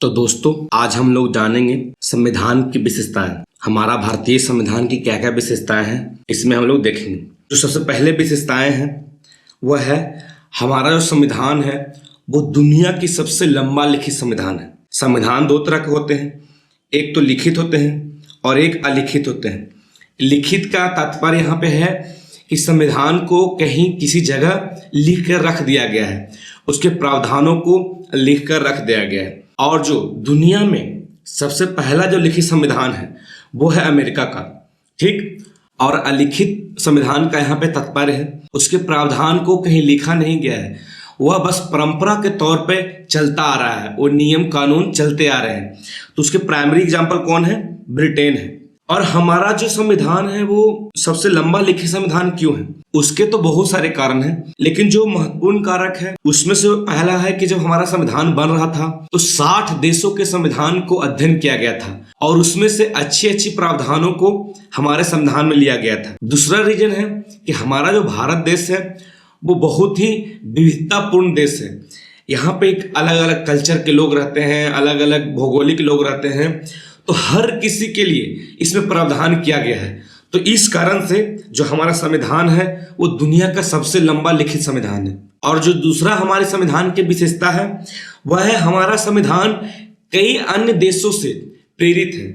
तो दोस्तों, आज हम लोग जानेंगे संविधान की विशेषताएं। हमारा भारतीय संविधान की क्या क्या विशेषताएं हैं, इसमें हम लोग देखेंगे। जो सबसे पहले विशेषताएं हैं वह है हमारा जो संविधान है वो दुनिया की सबसे लंबा लिखित संविधान है। संविधान दो तरह के होते हैं, एक तो लिखित होते हैं और एक अलिखित होते हैं। लिखित का तात्पर्य यहाँ पे है कि संविधान को कहीं किसी जगह लिख कर रख दिया गया है, उसके प्रावधानों को लिख कर रख दिया गया है। और जो दुनिया में सबसे पहला जो लिखित संविधान है वो है अमेरिका का, ठीक। और अलिखित संविधान का यहाँ पे तात्पर्य है उसके प्रावधान को कहीं लिखा नहीं गया है, वह बस परंपरा के तौर पे चलता आ रहा है, वो नियम कानून चलते आ रहे हैं। तो उसके प्राइमरी एग्जाम्पल कौन है? ब्रिटेन है। और हमारा जो संविधान है वो सबसे लंबा लिखित संविधान क्यों है? उसके तो बहुत सारे कारण हैं, लेकिन जो महत्वपूर्ण कारक है उसमें से पहला है कि जब हमारा संविधान बन रहा था तो 60 देशों के संविधान को अध्ययन किया गया था और उसमें से अच्छी प्रावधानों को हमारे संविधान में लिया गया था। दूसरा रीजन है कि हमारा जो भारत देश है वो बहुत ही विविधतापूर्ण देश है। यहाँ पे एक अलग अलग कल्चर के लोग रहते हैं, अलग अलग भौगोलिक लोग रहते हैं, तो हर किसी के लिए इसमें प्रावधान किया गया है। तो इस कारण से जो हमारा संविधान है वो दुनिया का सबसे लंबा लिखित संविधान है। और जो दूसरा हमारे संविधान की विशेषता है वह है हमारा संविधान कई अन्य देशों से प्रेरित है।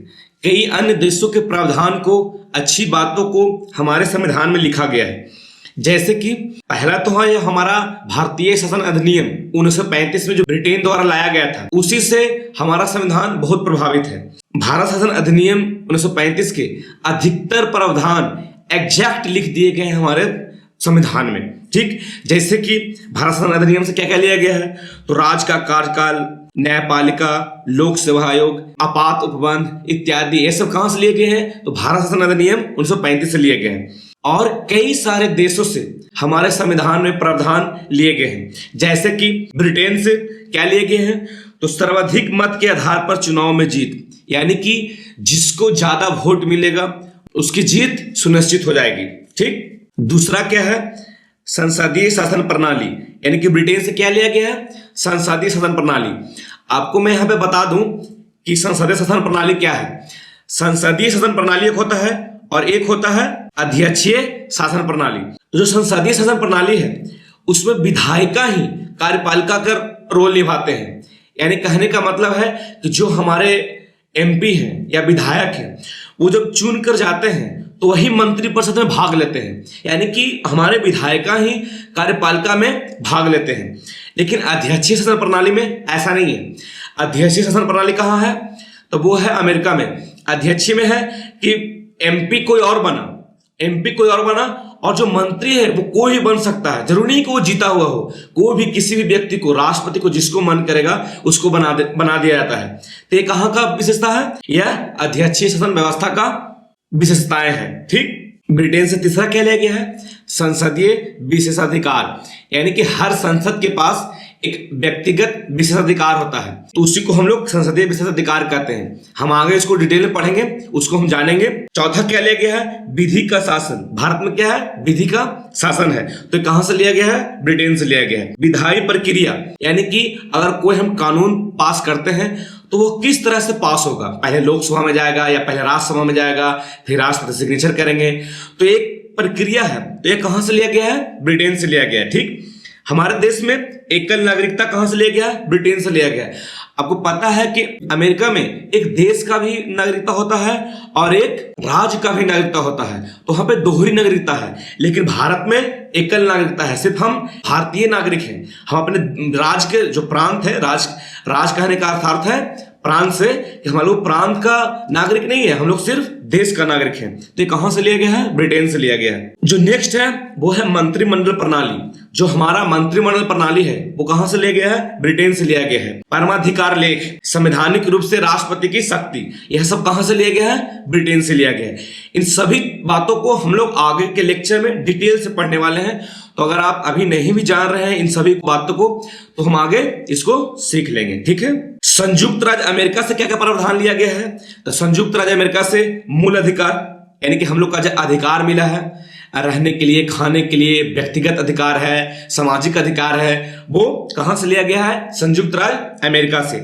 कई अन्य देशों के प्रावधान को, अच्छी बातों को हमारे संविधान में लिखा गया है। जैसे कि पहला तो है हमारा भारतीय शासन अधिनियम 1935 में जो ब्रिटेन द्वारा लाया गया था, उसी से हमारा संविधान बहुत प्रभावित है। भारत शासन अधिनियम 1935 के अधिकतर प्रावधान एग्जैक्ट लिख दिए गए हैं हमारे संविधान में, ठीक। जैसे कि भारत शासन अधिनियम से क्या क्या लिया गया है, तो राज्य का कार्यकाल, न्यायपालिका, लोक सेवा आयोग, आपात उपबंध इत्यादि, ये सब कहां से लिए गए हैं? तो भारत शासन अधिनियम 1935 से लिए गए हैं। और कई सारे देशों से हमारे संविधान में प्रावधान लिए गए हैं। जैसे कि ब्रिटेन से क्या लिए गए हैं? तो सर्वाधिक मत के आधार पर चुनाव में जीत, यानी कि जिसको ज्यादा वोट मिलेगा उसकी जीत सुनिश्चित हो जाएगी, ठीक। दूसरा क्या है? संसदीय शासन प्रणाली, यानी कि ब्रिटेन से क्या लिया गया है? संसदीय शासन प्रणाली। आपको मैं यहाँ पे बता दूं कि संसदीय शासन प्रणाली क्या है। संसदीय शासन प्रणाली एक होता है और एक होता है अध्यक्षीय शासन प्रणाली। जो संसदीय शासन प्रणाली है उसमें विधायिका ही कार्यपालिका का रोल निभाते हैं। यानी कहने का मतलब है कि जो हमारे एमपी हैं या विधायक हैं वो जब चुन कर जाते हैं तो वही मंत्रिपरिषद में भाग लेते हैं, यानी कि हमारे विधायिका ही कार्यपालिका में भाग लेते हैं। लेकिन अध्यक्षीय शासन प्रणाली में ऐसा नहीं है। अध्यक्षीय शासन प्रणाली कहाँ है? तो वो है अमेरिका में। अध्यक्षीय में है कि एमपी कोई और बना और जो मंत्री है वो कोई भी बन सकता है, जरूरी नहीं कि वो जीता हुआ हो। कोई भी किसी भी व्यक्ति को, राष्ट्रपति को, जिसको मन करेगा उसको बना दिया जाता है। तो ये कहाँ का विशेषता है? यह अध्यक्षीय शासन व्यवस्था का विशेषताएं हैं, ठीक। ब्रिटेन से तीसरा क्या लिया गया है? संसदीय विशेषाधिकार, यानी कि हर संसद के पास एक व्यक्तिगत विशेषाधिकार होता है, तो उसी को हम लोग संसदीय विशेषाधिकार कहते हैं। हम आगे इसको डिटेल में पढ़ेंगे, उसको हम जानेंगे। चौथा क्या लिया गया है? विधि का शासन। भारत में क्या है? विधि का शासन है। तो कहां से लिया गया है? ब्रिटेन से लिया गया है। विधायी प्रक्रिया, यानी कि अगर कोई हम कानून पास करते हैं तो वो किस तरह से पास होगा, पहले लोकसभा में जाएगा या पहले राज्यसभा में जाएगा, फिर राष्ट्रपति सिग्नेचर करेंगे, तो एक प्रक्रिया है। तो ये कहां से लिया गया है? ब्रिटेन से लिया गया है, ठीक। हमारे देश में एकल नागरिकता कहां से लिया गया है? ब्रिटेन से लिया गया है। आपको पता है कि अमेरिका में एक देश का भी नागरिकता होता है और एक राज्य का भी नागरिकता होता है, तो वहां पे दोहरी नागरिकता है। लेकिन भारत में एकल नागरिकता है, सिर्फ हम भारतीय नागरिक हैं। हम अपने राज्य के जो प्रांत है, राज कहने का अर्थ है प्रांत से, कि हम लोग प्रांत का नागरिक नहीं है, हम लोग सिर्फ देश का नागरिक है। तो ये कहां से लिया गया है? ब्रिटेन से लिया गया है। जो नेक्स्ट है वो है मंत्रिमंडल प्रणाली। जो हमारा मंत्रिमंडल प्रणाली है वो कहां से लिया गया है? ब्रिटेन से लिया गया है। परमाधिकार लेख, संवैधानिक रूप से राष्ट्रपति की शक्ति, यह सब कहां से लिया गया है? ब्रिटेन से लिया गया है। इन सभी बातों को हम लोग आगे के लेक्चर में डिटेल से पढ़ने वाले हैं, तो अगर आप अभी नहीं भी जान रहे हैं इन सभी बातों को तो हम आगे इसको सीख लेंगे, ठीक है। संयुक्त राज्य अमेरिका से क्या क्या प्रावधान लिया गया है? तो संयुक्त राज्य अमेरिका से मूल अधिकार, यानी कि हम लोग का जो अधिकार मिला है रहने के लिए, खाने के लिए, व्यक्तिगत अधिकार है, सामाजिक अधिकार है, वो कहां से लिया गया है? संयुक्त राज्य अमेरिका से।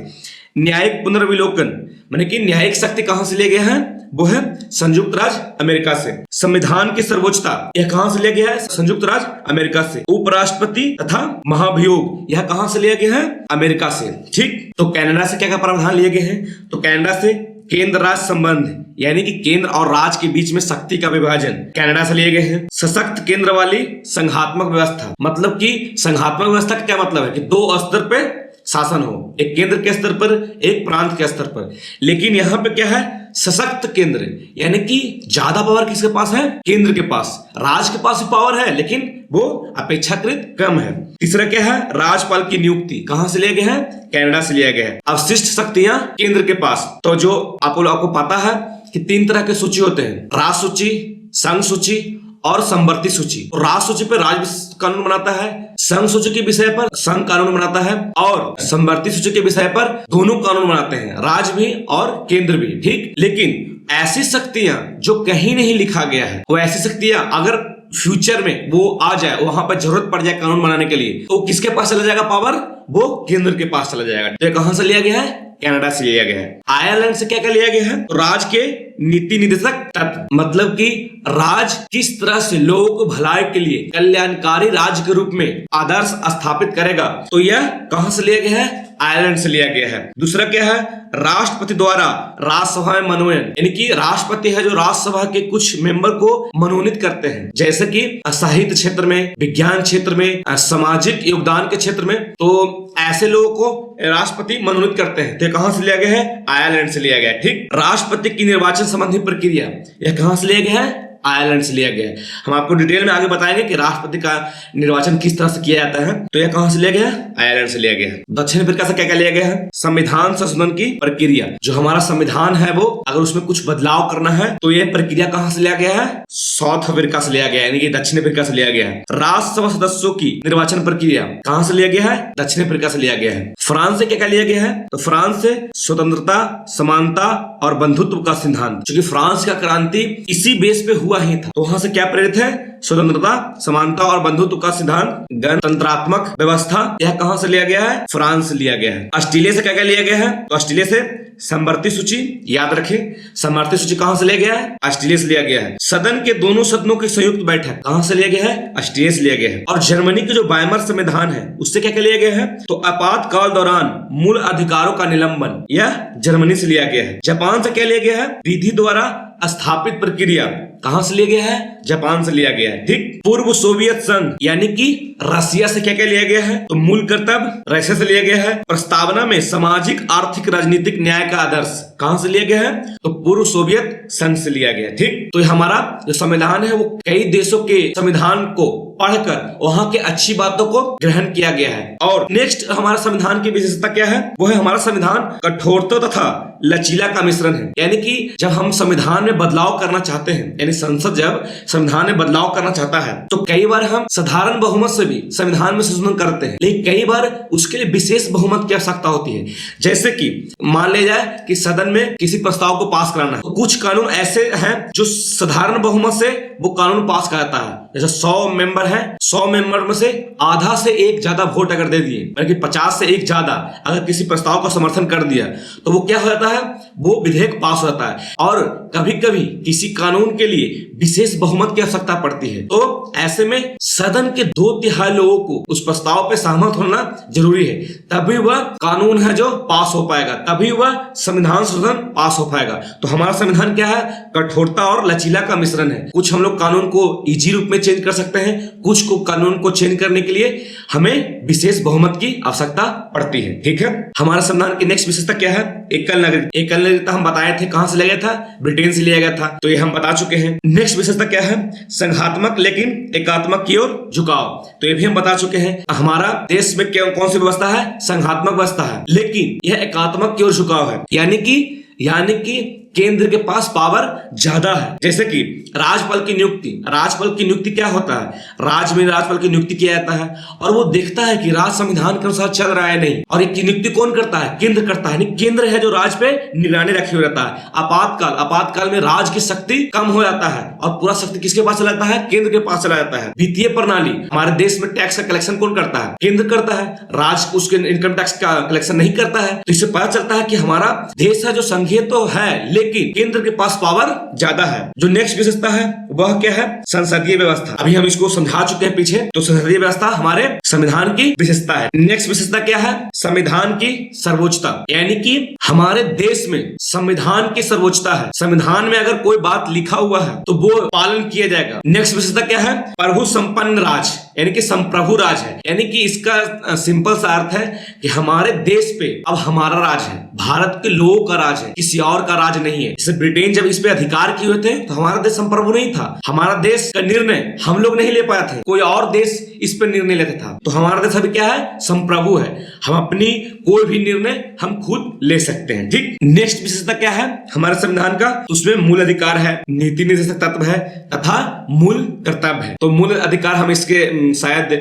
न्यायिक पुनर्विलोकन माने कि न्यायिक शक्ति कहां से लिया गया है, वो है संयुक्त राज्य अमेरिका से। संविधान की सर्वोच्चता यह कहां से लिया गया है, संयुक्त राज्य अमेरिका से। उपराष्ट्रपति तथा महाभियोग यह कहां से लिया गया है, अमेरिका से। ठीक, तो कनाडा से क्या क्या प्रावधान लिए गए हैं, तो कनाडा से केंद्र राज्य संबंध यानी कि केंद्र और राज्य के बीच में शक्ति का विभाजन कनाडा से लिए गए हैं। सशक्त केंद्र वाली संघात्मक व्यवस्था, मतलब कि संघात्मक व्यवस्था का क्या मतलब है कि दो स्तर पे शासन हो, एक केंद्र के स्तर पर, एक प्रांत के स्तर पर। लेकिन यहाँ पे क्या है, सशक्त केंद्र यानी कि ज्यादा पावर किसके पास है, केंद्र के पास। राज्य के पास भी पावर है लेकिन वो अपेक्षाकृत कम है। तीसरा क्या है, राज्यपाल की नियुक्ति कहां से लिया गया है, कनाडा से लिया गया है। अवशिष्ट शक्तियां केंद्र के पास। तो जो आपको पता है कि 3 तरह के सूची होते हैं, राज सूची, संघ सूची और संवर्ती सूची। राज सूची पर राज्य कानून बनाता है, संघ सूची के विषय पर संघ कानून बनाता है और संवर्ती सूची के विषय पर दोनों कानून बनाते हैं, राज्य भी और केंद्र भी। ठीक, लेकिन ऐसी शक्तियां जो कहीं नहीं लिखा गया है, वो ऐसी शक्तियां अगर फ्यूचर में वो आ जाए, वहां पर जरूरत पड़ जाए कानून बनाने के लिए, तो किसके पास चला जाएगा पावर, वो केंद्र के पास चला जाएगा। तो कहां से लिया गया है, कनाडा से लिया गया है। आयरलैंड से क्या क्या लिया गया है, तो राज्य के नीति निर्देशक तत्व, मतलब कि राज्य किस तरह से लोगों को भलाई के लिए कल्याणकारी राज्य के रूप में आदर्श स्थापित करेगा, तो यह कहां से लिया गया है, आयरलैंड से लिया गया है। दूसरा क्या है, राष्ट्रपति द्वारा राज्यसभा में मनोनयन, यानी कि राष्ट्रपति है जो राज्यसभा के कुछ मेंबर को मनोनीत करते हैं, जैसे कि साहित्य क्षेत्र में, विज्ञान क्षेत्र में, सामाजिक योगदान के क्षेत्र में, तो ऐसे लोगों को राष्ट्रपति मनोनीत करते हैं। तो कहां से लिया गया है, आयरलैंड से लिया गया है। ठीक, राष्ट्रपति की निर्वाचन संबंधी प्रक्रिया यह कहां से लिया गया है, आयरलैंड से लिया गया है। हम आपको डिटेल में आगे बताएंगे कि राष्ट्रपति का निर्वाचन किस तरह से किया जाता है। तो यह कहां से लिया गया है, आयरलैंड से लिया गया है। दक्षिण अफ्रीका से क्या क्या लिया गया है, संविधान संशोधन की प्रक्रिया। जो हमारा संविधान है वो अगर उसमें कुछ बदलाव करना है तो यह प्रक्रिया कहां से लिया गया है, साउथ अफ्रीका से लिया गया है, यानी कि दक्षिण अफ्रीका से लिया गया है। राज्यसभा सदस्यों की निर्वाचन प्रक्रिया कहां से लिया गया है, दक्षिण अफ्रीका से लिया गया है। फ्रांस से क्या क्या लिया गया है, तो फ्रांस से स्वतंत्रता, समानता और बंधुत्व का सिद्धांत। क्योंकि फ्रांस का क्रांति इसी बेस पे हुआ ही था, तो वहां से क्या प्रेरित है, स्वतंत्रता, समानता और बंधुत्व का सिद्धांत। गणतंत्रात्मक व्यवस्था यह कहां से लिया गया है, फ्रांस से लिया गया है। ऑस्ट्रेलिया से क्या क्या लिया गया है, तो ऑस्ट्रेलिया से संवर्ती सूची, याद रखें संवर्ती सूची कहां से लिया गया है, ऑस्ट्रेलिया से लिया गया है। सदन के दोनों सदनों की संयुक्त बैठक कहां से लिया गया है, ऑस्ट्रेलिया से लिया गया है। और जर्मनी की जो वाइमर संविधान है उससे क्या क्या लिया गया है, तो आपातकाल दौरान मूल अधिकारों का निलंबन, यह जर्मनी से लिया गया है। जापान से क्या लिया गया है, विधि द्वारा स्थापित प्रक्रिया कहां से लिया गया है, जापान से लिया गया है। ठीक, पूर्व सोवियत संघ यानी कि रसिया से क्या क्या लिया गया है, तो मूल कर्तव्य रशिया से लिया गया है। प्रस्तावना में सामाजिक, आर्थिक, राजनीतिक न्याय का आदर्श कहां से लिया गया है, तो पूर्व सोवियत संघ से लिया गया है। ठीक, तो हमारा जो संविधान है वो कई देशों के संविधान को पढ़कर वहां के अच्छी बातों को ग्रहण किया गया है। और नेक्स्ट हमारा संविधान की विशेषता क्या है, वो है हमारा संविधान कठोरता तथा लचीला का मिश्रण है। यानी कि जब हम संविधान में बदलाव करना चाहते हैं, यानी संसद जब संविधान में बदलाव करना चाहता है, तो कई बार हम साधारण बहुमत से भी संविधान में संशोधन करते हैं, लेकिन कई बार उसके लिए विशेष बहुमत की आवश्यकता होती है। जैसे कि मान लिया जाए कि सदन में किसी प्रस्ताव को पास कराना है, तो कुछ कानून ऐसे हैं जो साधारण बहुमत से वो कानून पास कराता है। जैसे 100 मेंबर है, 100 मेंबर में से आधा से एक ज्यादा वोट अगर दे दिए, बल्कि 50 से एक ज्यादा अगर किसी प्रस्ताव का समर्थन कर दिया, तो वो क्या हो जाता है, वो विधेयक पास हो जाता है। और कभी कभी किसी कानून के लिए विशेष बहुमत की आवश्यकता पड़ती है, तो ऐसे में सदन के 2/3 लोगों को उस प्रस्ताव पे सहमत होना जरूरी है, तभी वह कानून है जो पास हो पाएगा, तभी वह संविधान संशोधन पास हो पाएगा। तो हमारा संविधान क्या है, कठोरता और लचीला का मिश्रण है। कुछ हम लोग कानून को इजी रूप में चेंज कर सकते हैं, कुछ को कानून को चेंज करने के लिए हमें विशेष बहुमत की आवश्यकता पड़ती है। ठीक है, हमारा संविधान की नेक्स्ट विशेषता क्या है, एकल नागरिकता। एकल नागरिकता हम बताए थे कहां से लिया गया था, ब्रिटेन से लिया गया था, तो ये हम बता चुके हैं। नेक्स्ट विशेषता क्या है, संघात्मक लेकिन एकात्मक की ओर झुकाव, तो ये भी हम बता चुके हैं। हमारा देश में कौन सी व्यवस्था है, संघात्मक व्यवस्था है, लेकिन यह एकात्मक की ओर झुकाव है। यानी कि केंद्र के पास पावर ज्यादा है। जैसे कि राज्यपाल की नियुक्ति क्या होता है, राज्य में राज्यपाल की नियुक्ति किया जाता है और वो देखता है कि राज्य संविधान के अनुसार चल रहा है नहीं, और ये नियुक्ति कौन करता है, केंद्र करता है। केंद्र है जो राज्य पे निगरानी रखे हुए रहता है। आपातकाल में राज्य की शक्ति कम हो जाता है और पूरा शक्ति किसके पास चला जाता है, केंद्र के पास चला जाता है। वित्तीय प्रणाली, हमारे देश में टैक्स का कलेक्शन कौन करता है, केंद्र करता है, राज्य उसके इनकम टैक्स का कलेक्शन नहीं करता है। तो इससे पता चलता है कि हमारा देश है जो संघीय तो है लेकिन केंद्र के पास पावर ज्यादा है। जो नेक्स्ट विशेषता है वह क्या है, संसदीय व्यवस्था। अभी हम इसको समझा चुके हैं पीछे, तो संसदीय व्यवस्था हमारे संविधान की विशेषता है। नेक्स्ट विशेषता क्या है, संविधान की सर्वोच्चता, यानी कि हमारे देश में संविधान की सर्वोच्चता है। संविधान में अगर कोई बात लिखा हुआ है तो वो पालन किया जाएगा। नेक्स्ट विशेषता क्या है, प्रभु संपन्न राज, यानी कि संप्रभु राज है। यानी कि इसका सिंपल सा अर्थ है कि हमारे देश पे अब हमारा राज है, भारत के लोगों का राज है, किसी और का राज नहीं है। जैसे ब्रिटेन जब इस पे अधिकार किए हुए थे तो हमारा देश संप्रभु नहीं था, हमारा देश का निर्णय हम लोग नहीं ले पाए थे, कोई और देश इस पे निर्णय लेता था। तो हमारा देश अभी क्या है, संप्रभु है, हम अपनी कोई भी निर्णय हम खुद ले सकते हैं। ठीक, नेक्स्ट विशेषता क्या है हमारे संविधान का, उसमें मूल अधिकार है, नीति निर्देशक तत्व है तथा मूल कर्तव्य है। तो मूल अधिकार हम इसके शायद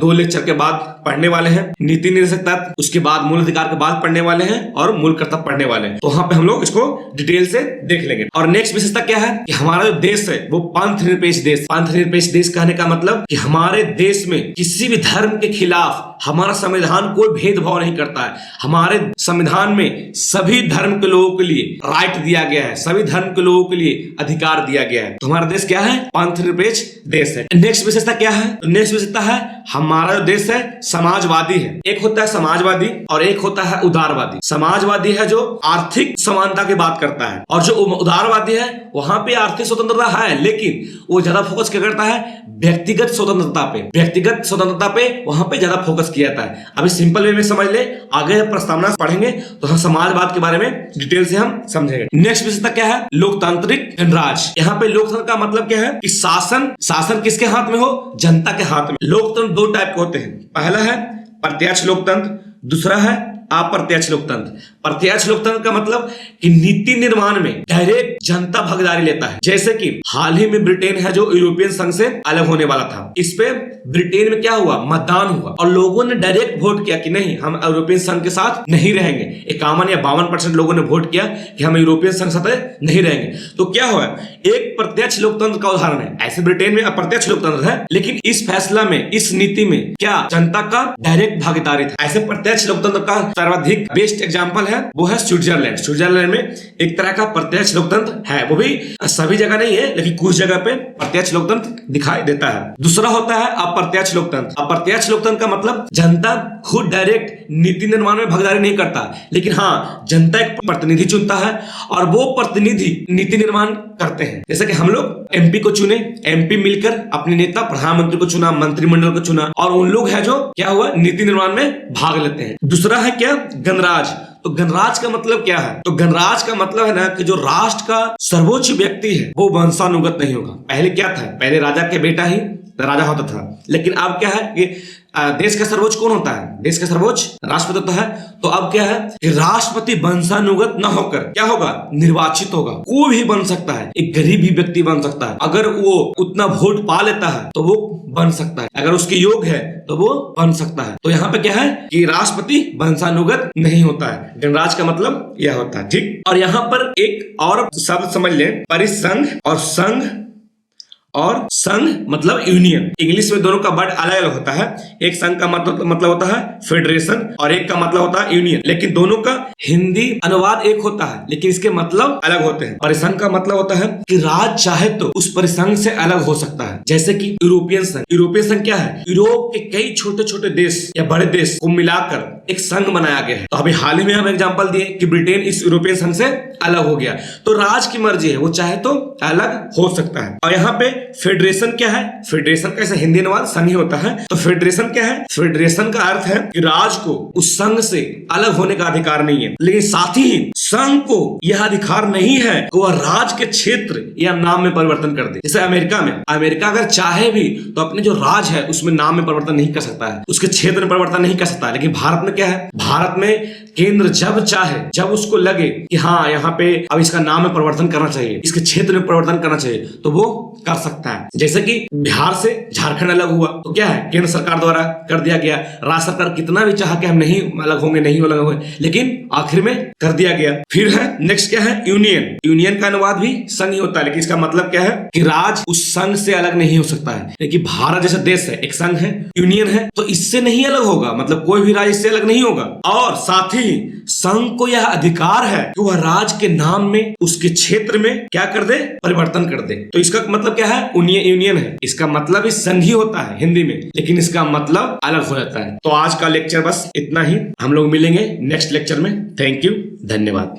2 लेक्चर के बाद पढ़ने वाले हैं, नीति निर्देशक तत्व, उसके बाद मूल अधिकार के बाद पढ़ने वाले हैं और मूल कर्तव्य पढ़ने वाले हैं। तो वहां पे हम लोग इसको डिटेल से देख लेंगे। और नेक्स्ट विशेषता क्या है कि हमारा जो देश है वो पंथ निरपेक्ष देश। पंथ निरपेक्ष देश कहने का मतलब कि हमारे देश में किसी भी धर्म के खिलाफ हमारा संविधान कोई भेदभाव नहीं करता है। हमारे संविधान में सभी धर्म के लोगों के लिए राइट दिया गया है, सभी धर्म के लोगों के लिए अधिकार दिया गया है। तो हमारा देश क्या है, पंथ निरपेक्ष देश है। नेक्स्ट विशेषता क्या है, नेक्स्ट विशेषता है हमारा जो देश है समाजवादी है। एक होता है समाजवादी और एक होता है उदारवादी। समाजवादी है जो आर्थिक समानता की बात करता है, और जो उदारवादी है वहां पे आर्थिक स्वतंत्रता है लेकिन वो ज्यादा फोकस क्या करता है, व्यक्तिगत स्वतंत्रता पे, व्यक्तिगत स्वतंत्रता पे वहां पे ज्यादा फोकस किया जाता है। अभी सिंपल वे में समझ ले, आगे प्रस्तावना पढ़ेंगे तो हम समाजवाद के बारे में डिटेल से हम समझेंगे। नेक्स्ट विशेषता क्या है, लोकतांत्रिक गणराज्य। यहाँ पे लोकतंत्र का मतलब क्या है कि शासन किसके हाथ में हो, जनता के हाथ में। लोकतंत्र 2 टाइप के होते हैं, पहला है प्रत्यक्ष लोकतंत्र, दूसरा है अप्रत्यक्ष लोकतंत्र। प्रत्यक्ष लोकतंत्र का मतलब कि नीति निर्माण में डायरेक्ट जनता भागीदारी लेता है। जैसे कि हाल ही में ब्रिटेन है जो यूरोपियन संघ से अलग होने वाला था, इस पे ब्रिटेन में क्या हुआ, मतदान हुआ और लोगों ने डायरेक्ट वोट किया कि नहीं, हम यूरोपियन संघ के साथ नहीं रहेंगे। 51 या 52% लोगों ने वोट किया कि हम यूरोपियन संघ के साथ नहीं रहेंगे। तो क्या हुआ, एक प्रत्यक्ष लोकतंत्र का उदाहरण है। ऐसे ब्रिटेन में अप्रत्यक्ष लोकतंत्र है लेकिन इस फैसला में, इस नीति में क्या जनता का डायरेक्ट भागीदारी था। ऐसे प्रत्यक्ष लोकतंत्र का सर्वाधिक बेस्ट एग्जांपल है वो है स्विट्जरलैंड। स्विट्जरलैंड में एक तरह का प्रत्यक्ष लोकतंत्र है, वो भी सभी जगह नहीं है लेकिन कुछ जगह पे प्रत्यक्ष लोकतंत्र दिखाई देता है। दूसरा होता है अप्रत्यक्ष लोकतंत्र। अप्रत्यक्ष लोकतंत्र का मतलब जनता खुद डायरेक्ट नीति निर्माण में भागीदारी नहीं करता, लेकिन हाँ जनता एक प्रतिनिधि चुनता है और वो प्रतिनिधि नीति निर्माण करते हैं। जैसे कि हम लोग एमपी को चुने, एमपी मिलकर अपने नेता प्रधानमंत्री को चुना, मंत्रिमंडल को चुना और उन लोग है जो क्या हुआ, नीति निर्माण में भाग लेते हैं। दूसरा है क्या, गणराज्य। तो गणराज्य का मतलब क्या है, तो गणराज्य का मतलब है ना कि जो राष्ट्र का सर्वोच्च व्यक्ति है वो वंशानुगत नहीं होगा। पहले क्या था, पहले राजा के बेटा ही राजा होता था, लेकिन अब क्या है कि देश का सर्वोच्च कौन होता है, देश का सर्वोच्च राष्ट्रपति होता है। तो अब क्या है कि राष्ट्रपति वंशानुगत न होकर क्या होगा, निर्वाचित होगा। कोई भी बन सकता है, एक गरीब भी व्यक्ति बन सकता है, अगर वो उतना वोट पा लेता है तो वो बन सकता है, अगर उसके योग है तो वो बन सकता है। तो यहाँ पे क्या है कि राष्ट्रपति वंशानुगत नहीं होता है। गणराज्य का मतलब यह होता है, ठीक। और यहाँ पर एक और शब्द समझ लें, परिसंघ और संघ और संघ मतलब यूनियन। इंग्लिश में दोनों का वर्ड अलग अलग होता है। एक संघ का मतलब होता है फेडरेशन और एक का मतलब होता है यूनियन, लेकिन दोनों का हिंदी अनुवाद एक होता है लेकिन इसके मतलब अलग होते हैं। परिसंघ का मतलब होता है कि राज्य चाहे तो उस परिसंघ से अलग हो सकता है, जैसे कि यूरोपियन संघ। यूरोपियन संघ क्या है, यूरोप के कई छोटे छोटे देश या बड़े देश को मिलाकर एक संघ बनाया गया है। तो अभी हाल ही में हम एग्जांपल दिए कि ब्रिटेन इस यूरोपियन संघ से अलग हो गया, तो राज्य की मर्जी है, वो चाहे तो अलग हो सकता है। और यहाँ पे फेडरेशन क्या है, फेडरेशन का हिंदी अनुवाद संघ ही होता है। तो फेडरेशन क्या है, फेडरेशन का अर्थ है कि राज्य को उस संघ से अलग होने का अधिकार नहीं है, लेकिन साथ ही संघ को यह अधिकार नहीं है कि वह राज्य के क्षेत्र या नाम में परिवर्तन कर दे। जैसे अमेरिका में, अमेरिका अगर चाहे भी तो अपने जो राज है उसमें नाम में परिवर्तन नहीं कर सकता है, उसके क्षेत्र में परिवर्तन नहीं कर सकता है। लेकिन भारत में क्या है, भारत में केंद्र जब चाहे, जब उसको लगे कि हाँ यहाँ पे अब इसका नाम में परिवर्तन करना चाहिए, इसके क्षेत्र में परिवर्तन करना चाहिए, तो वो कर सकता है। जैसे कि बिहार से झारखंड अलग हुआ तो क्या है, केंद्र सरकार द्वारा कर दिया गया। राज्य सरकार कितना भी चाहा कि हम नहीं अलग होंगे, नहीं अलग होंगे, लेकिन आखिर में कर दिया गया। फिर है नेक्स्ट क्या है, यूनियन। यूनियन का अनुवाद भी संघ ही होता है, लेकिन इसका मतलब क्या है कि राज्य उस संघ से अलग नहीं हो सकता है। लेकिन भारत जैसा देश है, एक संघ है, यूनियन है, तो इससे नहीं अलग होगा, मतलब कोई भी राज्य इससे अलग नहीं होगा। और साथ ही संघ को यह अधिकार है कि वह राज्य के नाम में, उसके क्षेत्र में क्या कर दे, परिवर्तन कर दे। तो इसका मतलब क्या है, यूनियन है, इसका मतलब इस संघ ही होता है हिंदी में, लेकिन इसका मतलब अलग हो जाता है। तो आज का लेक्चर बस इतना ही, हम लोग मिलेंगे नेक्स्ट लेक्चर में। थैंक यू, धन्यवाद।